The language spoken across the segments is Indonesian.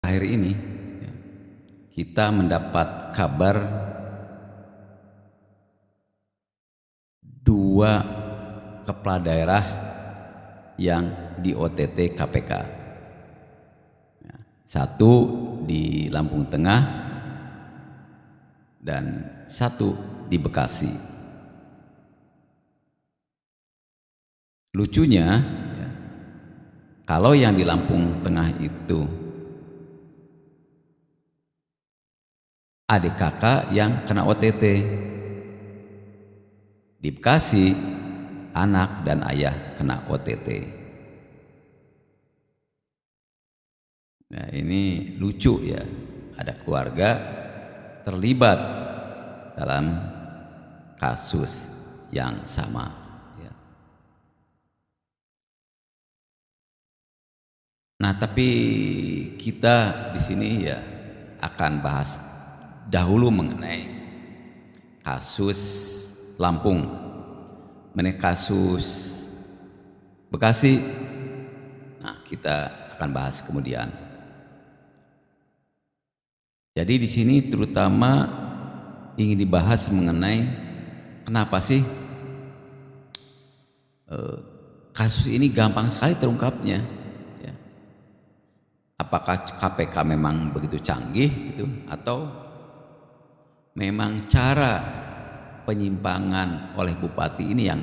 akhir-akhir ini kita mendapat kabar dua kepala daerah yang di OTT KPK. Satu di Lampung Tengah dan satu di Bekasi. Lucunya, kalau yang di Lampung Tengah itu adik kakak yang kena OTT. Di Bekasi, anak dan ayah kena OTT. Nah, ini lucu ya, ada keluarga terlibat dalam kasus yang sama. Ya. Nah, tapi kita di sini ya akan bahas dahulu mengenai kasus Lampung, mengenai kasus Bekasi. Nah, kita akan bahas kemudian. Jadi di sini terutama ingin dibahas mengenai kenapa sih kasus ini gampang sekali terungkapnya. Ya. Apakah KPK memang begitu canggih gitu, atau memang cara penyimpangan oleh bupati ini yang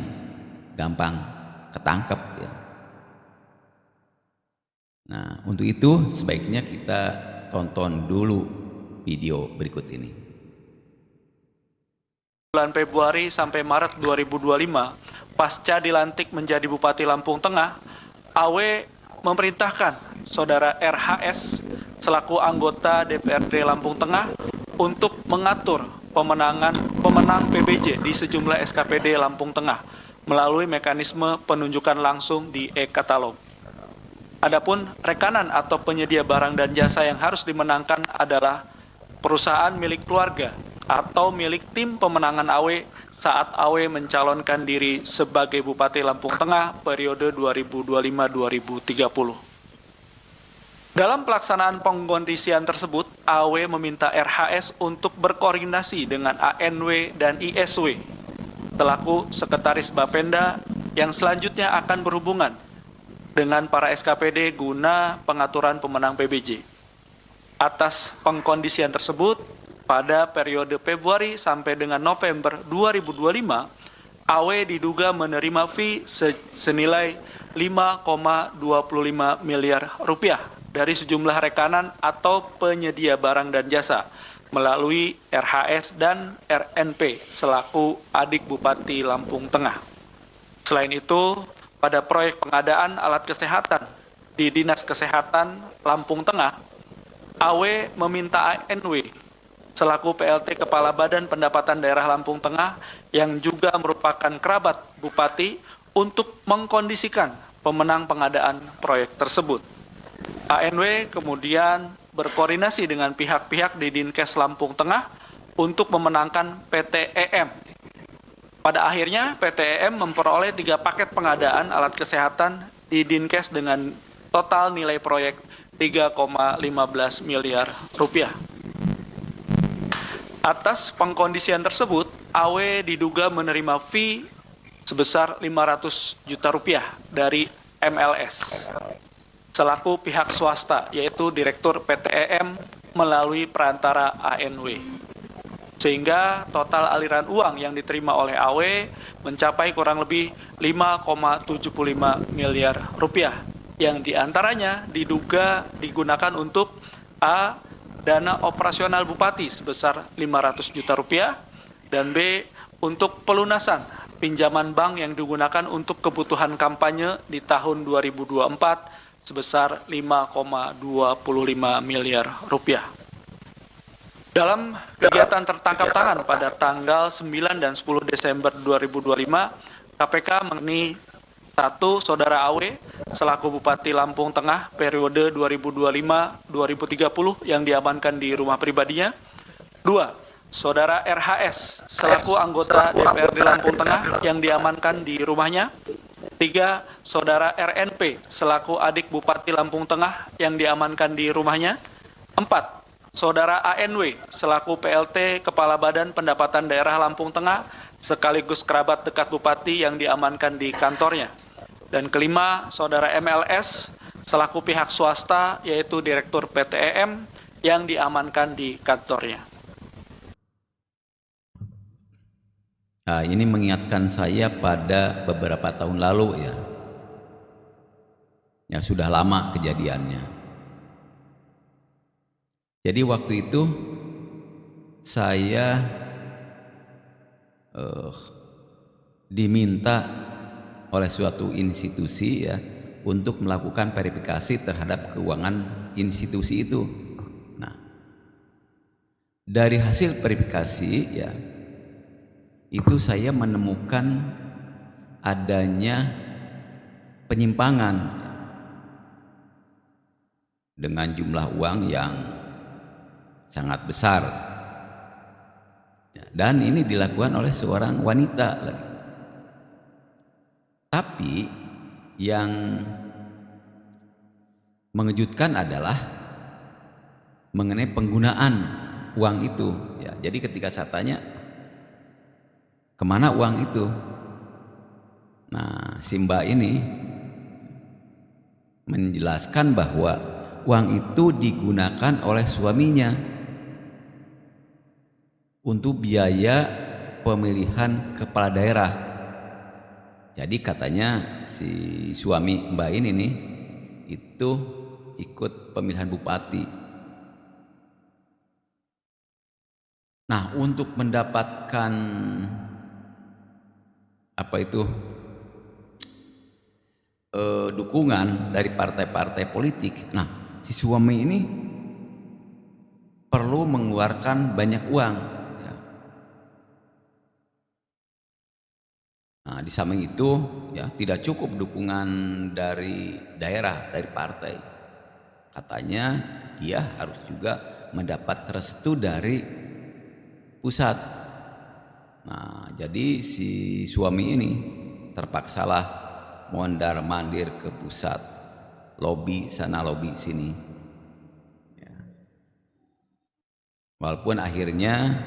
gampang ketangkep ya. Nah, untuk itu sebaiknya kita tonton dulu video berikut ini. Bulan Februari sampai Maret 2025, pasca dilantik menjadi Bupati Lampung Tengah, AW memerintahkan Saudara RHS selaku anggota DPRD Lampung Tengah untuk mengatur pemenang PBJ di sejumlah SKPD Lampung Tengah melalui mekanisme penunjukan langsung di e-katalog. Adapun rekanan atau penyedia barang dan jasa yang harus dimenangkan adalah perusahaan milik keluarga atau milik tim pemenangan AW saat AW mencalonkan diri sebagai Bupati Lampung Tengah periode 2025-2030. Dalam pelaksanaan pengkondisian tersebut, AW meminta RHS untuk berkoordinasi dengan ANW dan ISW, selaku Sekretaris Bapenda yang selanjutnya akan berhubungan dengan para SKPD guna pengaturan pemenang PBJ. Atas pengkondisian tersebut, pada periode Februari sampai dengan November 2025, AW diduga menerima fee senilai 5,25 miliar rupiah dari sejumlah rekanan atau penyedia barang dan jasa melalui RHS dan RNP selaku adik Bupati Lampung Tengah. Selain itu, pada proyek pengadaan alat kesehatan di Dinas Kesehatan Lampung Tengah, AW meminta ANW selaku PLT Kepala Badan Pendapatan Daerah Lampung Tengah yang juga merupakan kerabat Bupati untuk mengkondisikan pemenang pengadaan proyek tersebut. ANW kemudian berkoordinasi dengan pihak-pihak di Dinkes Lampung Tengah untuk memenangkan PTEM. Pada akhirnya PTEM memperoleh 3 paket pengadaan alat kesehatan di Dinkes dengan total nilai proyek 3,15 miliar rupiah. Atas pengkondisian tersebut, AW diduga menerima fee sebesar 500 juta rupiah dari MLS selaku pihak swasta, yaitu Direktur PTEM melalui perantara ANW. Sehingga total aliran uang yang diterima oleh AW mencapai kurang lebih 5,75 miliar rupiah, yang diantaranya diduga digunakan untuk A. Dana operasional Bupati sebesar 500 juta rupiah, dan B. Untuk pelunasan pinjaman bank yang digunakan untuk kebutuhan kampanye di tahun 2024 sebesar 5,25 miliar rupiah. Dalam kegiatan tertangkap tangan pada tanggal 9 dan 10 Desember 2025, KPK mengenai 1. Saudara AW selaku Bupati Lampung Tengah periode 2025-2030 yang diamankan di rumah pribadinya. 2. Saudara RHS selaku anggota DPRD Lampung Tengah yang diamankan di rumahnya. 3. Saudara RNP selaku adik Bupati Lampung Tengah yang diamankan di rumahnya. 4. Saudara ANW selaku PLT Kepala Badan Pendapatan Daerah Lampung Tengah sekaligus kerabat dekat Bupati yang diamankan di kantornya. Dan kelima, Saudara MLS selaku pihak swasta yaitu Direktur PT EM yang diamankan di kantornya. Nah, ini mengingatkan saya pada beberapa tahun lalu ya. Ya sudah lama kejadiannya. Jadi waktu itu saya diminta oleh suatu institusi ya untuk melakukan verifikasi terhadap keuangan institusi itu. Nah, dari hasil verifikasi ya itu saya menemukan adanya penyimpangan dengan jumlah uang yang sangat besar dan ini dilakukan oleh seorang wanita lagi. Tapi yang mengejutkan adalah mengenai penggunaan uang itu ya. Jadi ketika saya tanya kemana uang itu, nah si Mbak ini menjelaskan bahwa uang itu digunakan oleh suaminya untuk biaya pemilihan kepala daerah. Jadi katanya si suami Mbak ini nih itu ikut pemilihan bupati. Nah, untuk mendapatkan dukungan dari partai-partai politik, nah si suami ini perlu mengeluarkan banyak uang. Nah, di samping itu ya tidak cukup dukungan dari daerah, dari partai. Katanya dia harus juga mendapat restu dari pusat. Nah, jadi si suami ini terpaksalah mondar-mandir ke pusat, lobi sana lobi sini. Ya. Walaupun akhirnya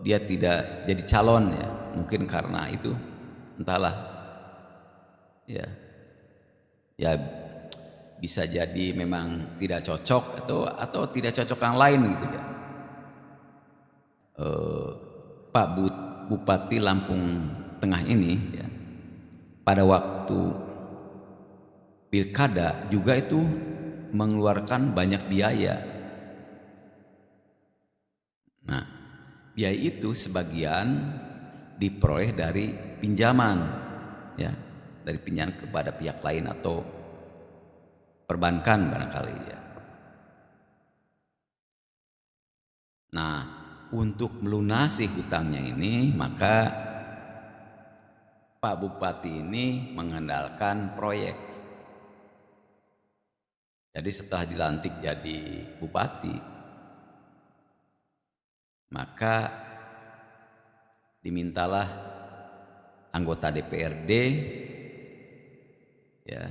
dia tidak jadi calon ya, mungkin karena itu entahlah ya bisa jadi memang tidak cocok atau tidak cocok yang lain gitu ya. Pak Bupati Lampung Tengah ini ya, pada waktu pilkada juga itu mengeluarkan banyak biaya. Nah, biaya itu sebagian diperoleh dari pinjaman ya, dari pinjaman kepada pihak lain atau perbankan barangkali ya. Nah, untuk melunasi hutangnya ini maka Pak Bupati ini mengandalkan proyek. Jadi setelah dilantik jadi bupati maka dimintalah anggota DPRD ya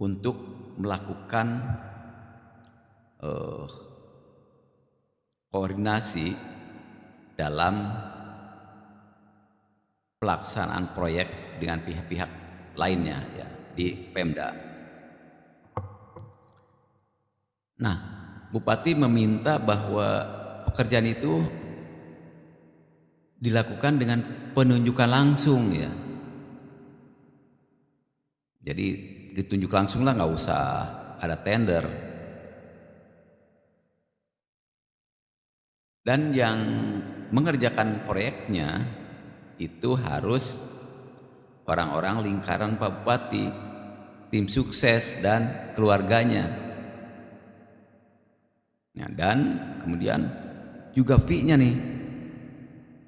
untuk melakukan koordinasi dalam pelaksanaan proyek dengan pihak-pihak lainnya ya di Pemda. Nah, Bupati meminta bahwa pekerjaan itu dilakukan dengan penunjukan langsung ya. Jadi ditunjuk langsung lah, nggak usah ada tender. Dan yang mengerjakan proyeknya itu harus orang-orang lingkaran Pak Bupati, tim sukses dan keluarganya. Nah, dan kemudian juga fee-nya nih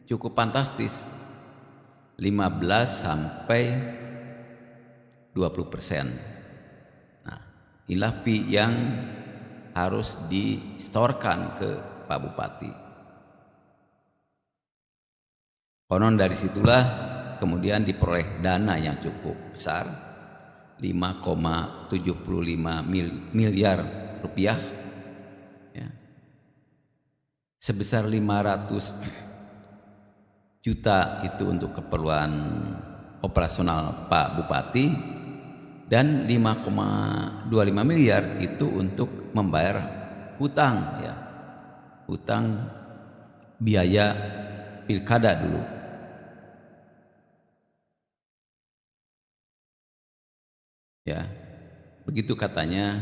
cukup fantastis, 15 sampai 20%. Nah, inilah fee yang harus disetorkan ke Pak Bupati. Konon dari situlah kemudian diperoleh dana yang cukup besar 5,75 miliar rupiah, ya. Sebesar 500 juta itu untuk keperluan operasional Pak Bupati, dan 5,25 miliar itu untuk membayar hutang, ya, hutang biaya pilkada dulu. Ya, begitu katanya.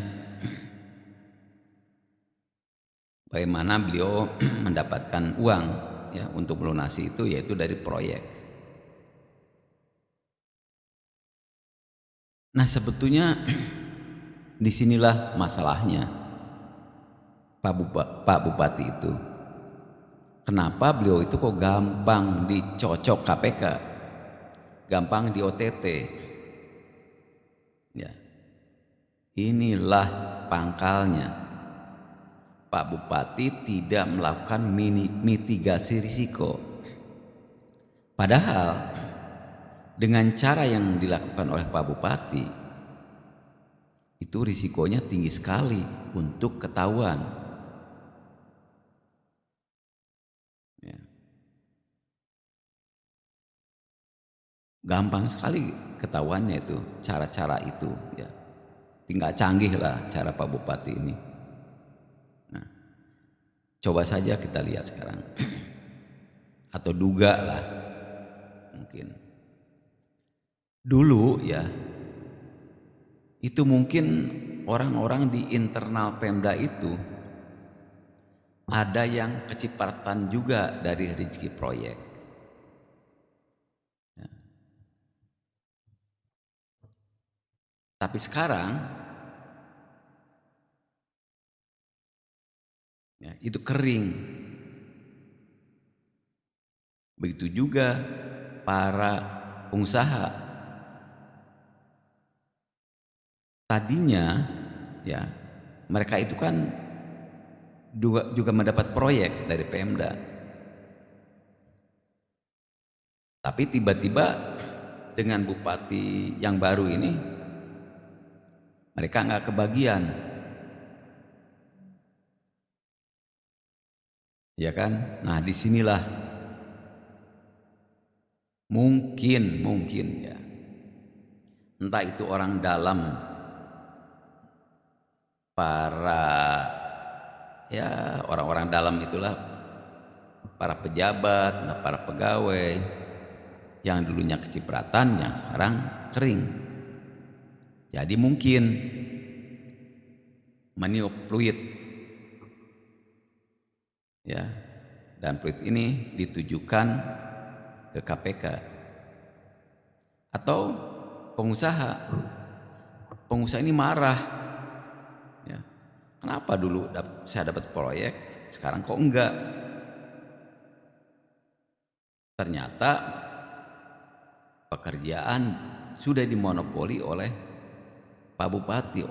Bagaimana beliau mendapatkan uang, ya, untuk melunasi itu, yaitu dari proyek. Nah, sebetulnya disinilah masalahnya Pak Bupati itu. Kenapa beliau itu kok gampang dicocok KPK, gampang di OTT? Ya, inilah pangkalnya. Pak Bupati tidak melakukan mitigasi risiko. Padahal dengan cara yang dilakukan oleh Pak Bupati itu risikonya tinggi sekali untuk ketahuan. Ya. Gampang sekali ketahuannya itu, cara-cara itu, ya. Tinggal canggih lah cara Pak Bupati ini. Nah, coba saja kita lihat sekarang. Atau duga lah mungkin. Dulu, ya, itu mungkin orang-orang di internal Pemda itu ada yang kecipratan juga dari rezeki proyek. Ya. Tapi sekarang, ya, itu kering. Begitu juga para pengusaha. Tadinya, ya, mereka itu kan juga mendapat proyek dari Pemda. Tapi tiba-tiba dengan bupati yang baru ini, mereka nggak kebagian. Ya kan? Nah, disinilah mungkin, ya, entah itu orang dalam, orang-orang dalam itulah, para pejabat, para pegawai yang dulunya kecipratan, yang sekarang kering. Jadi mungkin meniup fluid, ya, dan fluid ini ditujukan ke KPK. Atau pengusaha ini marah, ya, kenapa dulu saya dapat proyek, sekarang kok enggak? Ternyata pekerjaan sudah dimonopoli oleh Pak Bupati,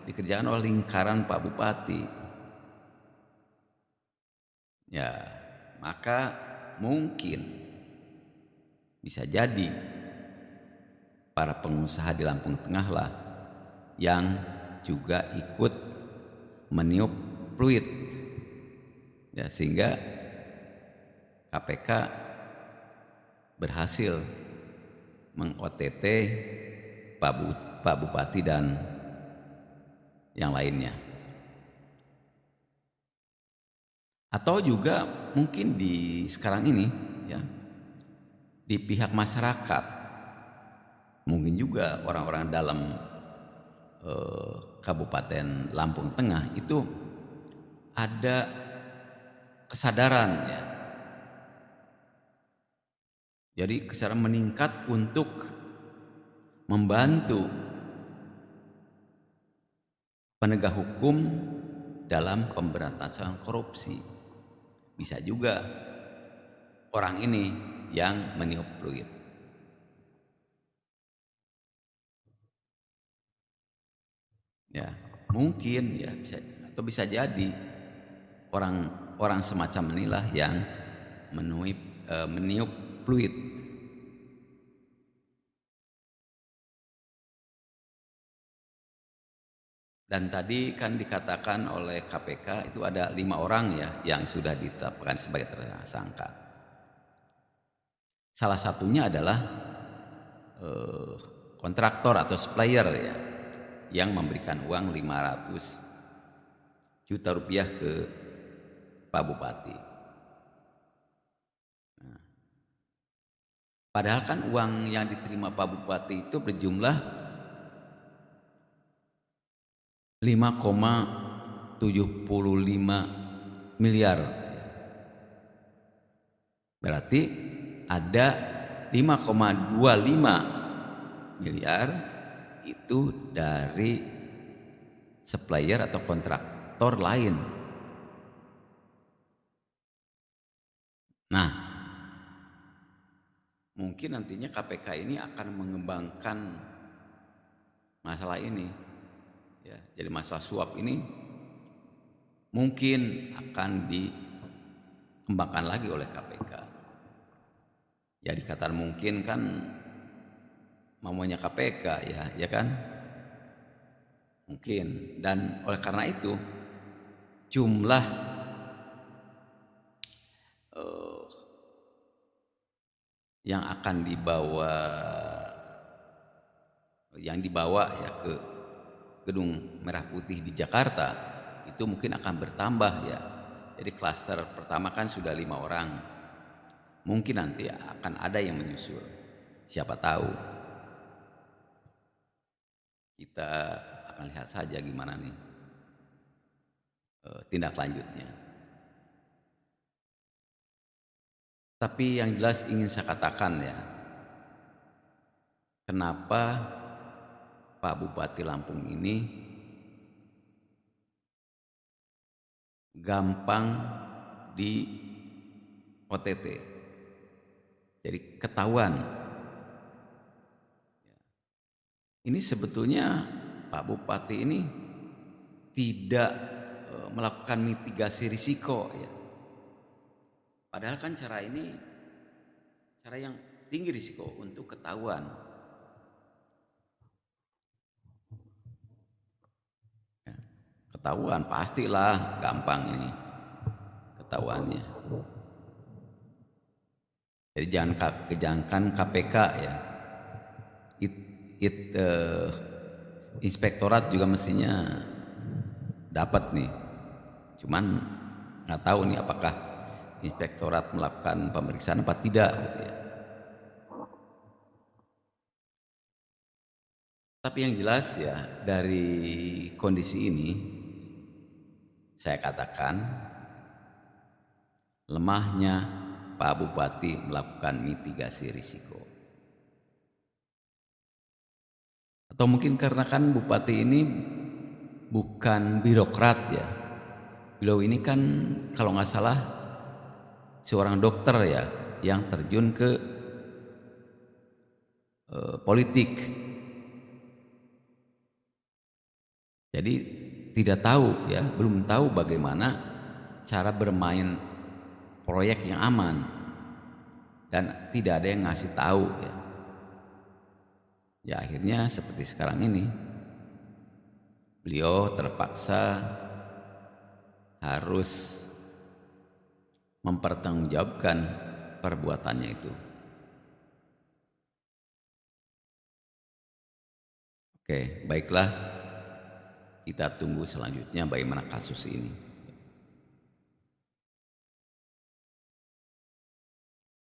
dikerjakan oleh lingkaran Pak Bupati. Ya, maka mungkin bisa jadi para pengusaha di Lampung Tengah lah yang juga ikut meniup fluid, ya, sehingga KPK berhasil meng-OTT Pak Bupati dan yang lainnya. Atau juga mungkin di sekarang ini, ya, di pihak masyarakat, mungkin juga orang-orang dalam Kabupaten Lampung Tengah itu ada kesadaran, ya. Jadi kesadaran meningkat untuk membantu penegak hukum dalam pemberantasan korupsi. Bisa juga orang ini yang meniup fluid. Ya, mungkin, ya, bisa jadi orang semacam inilah yang meniup fluid. Dan tadi kan dikatakan oleh KPK itu ada 5 orang ya yang sudah ditetapkan sebagai tersangka. Salah satunya adalah kontraktor atau supplier ya, yang memberikan uang 500 juta rupiah ke Pak Bupati. Nah, padahal kan uang yang diterima Pak Bupati itu berjumlah 5,75 miliar. Berarti ada 5,25 miliar itu dari supplier atau kontraktor lain. Nah, mungkin nantinya KPK ini akan mengembangkan masalah ini. Ya, jadi masalah suap ini mungkin akan dikembangkan lagi oleh KPK. Ya dikatakan mungkin kan maunya KPK ya kan? Mungkin. Dan oleh karena itu jumlah yang akan dibawa ya ke Gedung Merah Putih di Jakarta itu mungkin akan bertambah ya. Jadi klaster pertama kan sudah 5 orang. Mungkin nanti akan ada yang menyusul. Siapa tahu. Kita akan lihat saja gimana nih tindak lanjutnya. Tapi yang jelas ingin saya katakan ya, kenapa Pak Bupati Lampung ini gampang di OTT, jadi ketahuan. Ini sebetulnya Pak Bupati ini tidak melakukan mitigasi risiko ya. Padahal kan cara ini cara yang tinggi risiko untuk ketahuan. Ya, ketahuan pastilah gampang ini ketahuannya. Jadi jangan KPK ya. Inspektorat juga mestinya dapat nih. Cuman nggak tahu nih apakah inspektorat melakukan pemeriksaan apa tidak gitu ya. Tapi yang jelas ya dari kondisi ini saya katakan lemahnya Pak Bupati melakukan mitigasi risiko. Atau mungkin karena kan Bupati ini bukan birokrat ya. Beliau ini kan kalau nggak salah seorang dokter ya yang terjun ke politik. Jadi tidak tahu ya, belum tahu bagaimana cara bermain proyek yang aman dan tidak ada yang ngasih tahu ya. Ya akhirnya seperti sekarang ini beliau terpaksa harus mempertanggungjawabkan perbuatannya itu. Oke, baiklah. Kita tunggu selanjutnya bagaimana kasus ini.